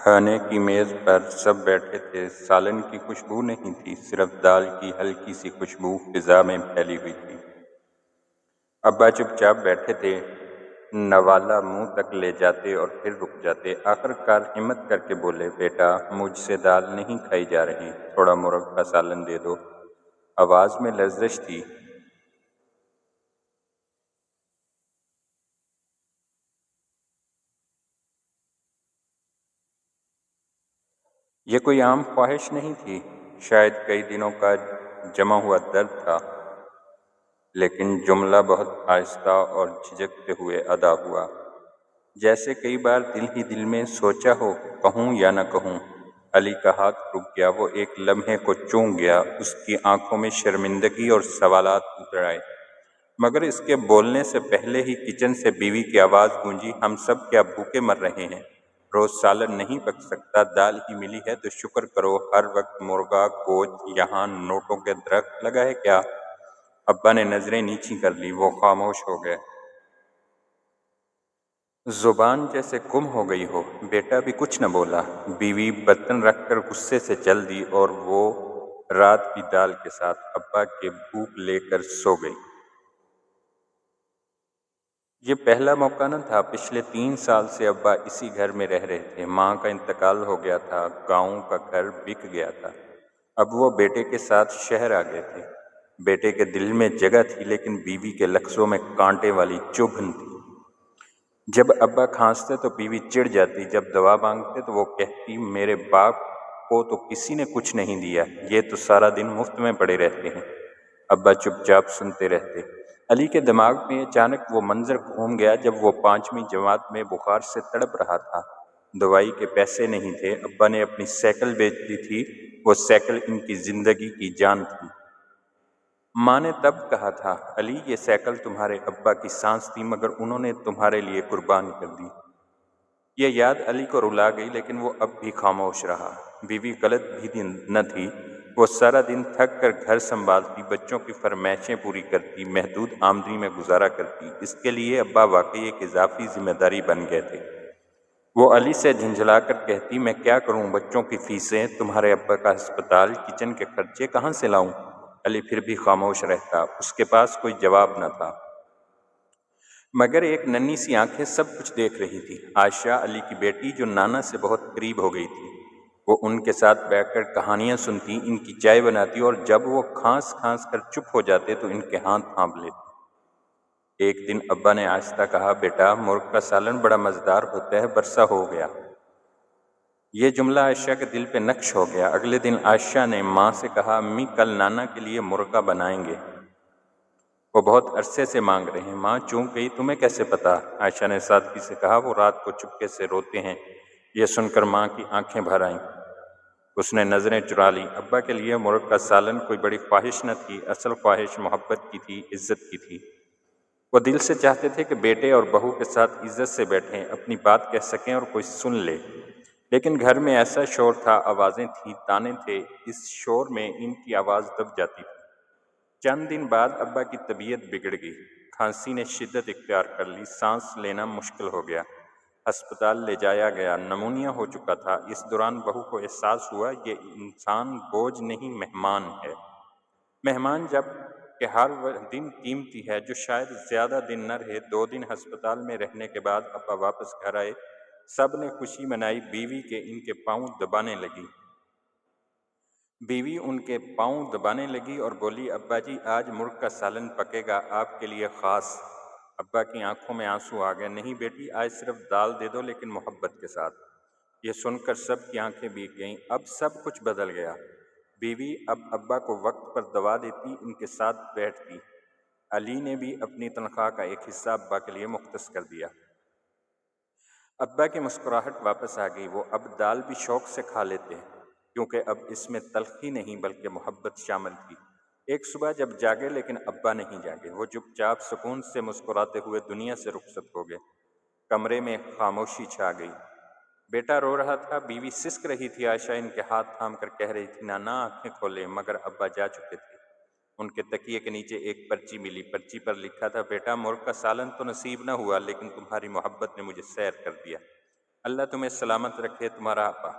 کھانے کی میز پر سب بیٹھے تھے۔ سالن کی خوشبو نہیں تھی، صرف دال کی ہلکی سی خوشبو فضا میں پھیلی ہوئی تھی۔ ابا چپ چاپ بیٹھے تھے، نوالا منہ تک لے جاتے اور پھر رک جاتے۔ آخر کار ہمت کر کے بولے، بیٹا مجھ سے دال نہیں کھائی جا رہی، تھوڑا مرغ کا سالن دے دو۔ آواز میں لرزش تھی۔ یہ کوئی عام خواہش نہیں تھی، شاید کئی دنوں کا جمع ہوا درد تھا، لیکن جملہ بہت آہستہ اور جھجکتے ہوئے ادا ہوا، جیسے کئی بار دل ہی دل میں سوچا ہو کہوں یا نہ کہوں۔ علی کا ہاتھ رک گیا، وہ ایک لمحے کو چونک گیا، اس کی آنکھوں میں شرمندگی اور سوالات اتر آئے، مگر اس کے بولنے سے پہلے ہی کچن سے بیوی کی آواز گونجی، ہم سب کیا بھوکے مر رہے ہیں؟ روز سالن نہیں پک سکتا، دال ہی ملی ہے تو شکر کرو، ہر وقت مرغا گوشت، یہاں نوٹوں کے درخت لگا ہے کیا؟ ابا نے نظریں نیچی کر لی، وہ خاموش ہو گئے، زبان جیسے گم ہو گئی ہو۔ بیٹا بھی کچھ نہ بولا۔ بیوی برتن رکھ کر غصے سے چل دی اور وہ رات کی دال کے ساتھ ابا کے بھوک لے کر سو گئی۔ یہ پہلا موقع نہ تھا، پچھلے 3 سال سے ابا اسی گھر میں رہ رہے تھے۔ ماں کا انتقال ہو گیا تھا، گاؤں کا گھر بک گیا تھا، اب وہ بیٹے کے ساتھ شہر آ گئے تھے۔ بیٹے کے دل میں جگہ تھی، لیکن بیوی کے لفظوں میں کانٹے والی چبھن تھی۔ جب ابا کھانستے تو بیوی چڑ جاتی، جب دوا مانگتے تو وہ کہتی، میرے باپ کو تو کسی نے کچھ نہیں دیا، یہ تو سارا دن مفت میں پڑے رہتے ہیں۔ ابا چپ چاپ سنتے رہتے۔ علی کے دماغ میں اچانک وہ منظر گھوم گیا جب وہ 5ویں جماعت میں بخار سے تڑپ رہا تھا، دوائی کے پیسے نہیں تھے، ابا نے اپنی سائیکل بیچ دی تھی، وہ سائیکل ان کی زندگی کی جان تھی۔ ماں نے تب کہا تھا، علی یہ سائیکل تمہارے ابا کی سانس تھی، مگر انہوں نے تمہارے لیے قربان کر دی۔ یہ یاد علی کو رلا گئی، لیکن وہ اب بھی خاموش رہا۔ بیوی غلط بھی نہ تھی، وہ سارا دن تھک کر گھر سنبھالتی، بچوں کی فرمائشیں پوری کرتی، محدود آمدنی میں گزارا کرتی۔ اس کے لیے ابا واقعی ایک اضافی ذمہ داری بن گئے تھے۔ وہ علی سے جھنجھلا کر کہتی، میں کیا کروں، بچوں کی فیسیں، تمہارے ابا کا ہسپتال، کچن کے خرچے کہاں سے لاؤں؟ علی پھر بھی خاموش رہتا، اس کے پاس کوئی جواب نہ تھا، مگر ایک ننھی سی آنکھیں سب کچھ دیکھ رہی تھی۔ عائشہ، علی کی بیٹی، جو نانا سے بہت قریب ہو گئی تھی، وہ ان کے ساتھ بیٹھ کر کہانیاں سنتی، ان کی چائے بناتی، اور جب وہ کھانس کھانس کر چپ ہو جاتے تو ان کے ہاتھ تھام لیتی۔ ایک دن ابا نے آہستہ کہا، بیٹا مرغ کا سالن بڑا مزیدار ہوتا ہے، برسہ ہو گیا۔ یہ جملہ عائشہ کے دل پہ نقش ہو گیا۔ اگلے دن عائشہ نے ماں سے کہا، امی کل نانا کے لیے مرغا بنائیں گے، وہ بہت عرصے سے مانگ رہے ہیں۔ ماں چونک گئی، تمہیں کیسے پتا؟ عائشہ نے سادگی سے کہا، وہ رات کو چپکے سے روتے ہیں۔ یہ سن کر ماں کی آنکھیں بھر آئیں، اس نے نظریں چرا لیں۔ ابا کے لیے مرغ کا سالن کوئی بڑی خواہش نہ تھی، اصل خواہش محبت کی تھی، عزت کی تھی۔ وہ دل سے چاہتے تھے کہ بیٹے اور بہو کے ساتھ عزت سے بیٹھیں، اپنی بات کہہ سکیں اور کوئی سن لے، لیکن گھر میں ایسا شور تھا، آوازیں تھیں، تانے تھے، اس شور میں ان کی آواز دب جاتی تھی۔ چند دن بعد ابا کی طبیعت بگڑ گئی، کھانسی نے شدت اختیار کر لی، سانس لینا مشکل ہو گیا، ہسپتال لے جایا گیا، نمونیا ہو چکا تھا۔ اس دوران بہو کو احساس ہوا، یہ انسان بوجھ نہیں مہمان ہے۔ مہمان جب کہ ہر دن قیمتی ہے، جو شاید زیادہ دن نہ رہے۔ 2 دن ہسپتال میں رہنے کے بعد ابا واپس گھر آئے، سب نے خوشی منائی، بیوی کے ان کے پاؤں دبانے لگی۔ بیوی ان کے پاؤں دبانے لگی اور بولی، ابا جی آج مرغ کا سالن پکے گا آپ کے لیے خاص۔ ابا کی آنکھوں میں آنسو آ گئے، نہیں بیٹی آج صرف دال دے دو، لیکن محبت کے ساتھ۔ یہ سن کر سب کی آنکھیں بھیگ گئیں، اب سب کچھ بدل گیا۔ بیوی اب ابا کو وقت پر دوا دیتی، ان کے ساتھ بیٹھتی۔ علی نے بھی اپنی تنخواہ کا ایک حصہ ابا کے لیے مختص کر دیا۔ ابا کی مسکراہٹ واپس آ گئی، وہ اب دال بھی شوق سے کھا لیتے، کیونکہ اب اس میں تلخی نہیں بلکہ محبت شامل تھی۔ ایک صبح جب جاگے، لیکن ابا نہیں جاگے، وہ چپ چاپ سکون سے مسکراتے ہوئے دنیا سے رخصت ہو گئے۔ کمرے میں خاموشی چھا گئی۔ بیٹا رو رہا تھا، بیوی سسک رہی تھی، عائشہ ان کے ہاتھ تھام کر کہہ رہی تھی، نانا آنکھیں کھولے، مگر ابا جا چکے تھے۔ ان کے تکیے کے نیچے ایک پرچی ملی، پرچی پر لکھا تھا، بیٹا مرغ کا سالن تو نصیب نہ ہوا، لیکن تمہاری محبت نے مجھے سیر کر دیا۔ اللہ تمہیں سلامت رکھے تمہارا آپا۔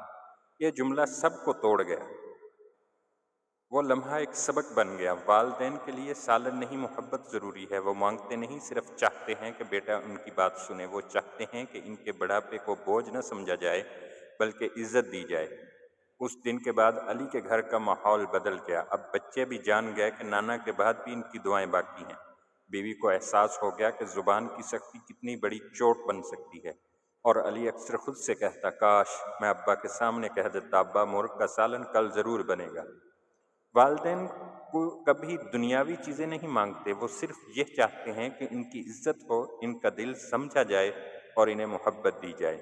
یہ جملہ سب کو توڑ گیا۔ وہ لمحہ ایک سبق بن گیا۔ والدین کے لیے سالن نہیں، محبت ضروری ہے۔ وہ مانگتے نہیں، صرف چاہتے ہیں کہ بیٹا ان کی بات سنے۔ وہ چاہتے ہیں کہ ان کے بڑھاپے کو بوجھ نہ سمجھا جائے بلکہ عزت دی جائے۔ اس دن کے بعد علی کے گھر کا ماحول بدل گیا۔ اب بچے بھی جان گئے کہ نانا کے بعد بھی ان کی دعائیں باقی ہیں۔ بیوی کو احساس ہو گیا کہ زبان کی سختی کتنی بڑی چوٹ بن سکتی ہے، اور علی اکثر خود سے کہتا، کاش میں ابا کے سامنے کہہ دیتا، ابا مرغ کا سالن کل ضرور بنے گا۔ والدین کو کبھی دنیاوی چیزیں نہیں مانگتے، وہ صرف یہ چاہتے ہیں کہ ان کی عزت ہو، ان کا دل سمجھا جائے اور انہیں محبت دی جائے۔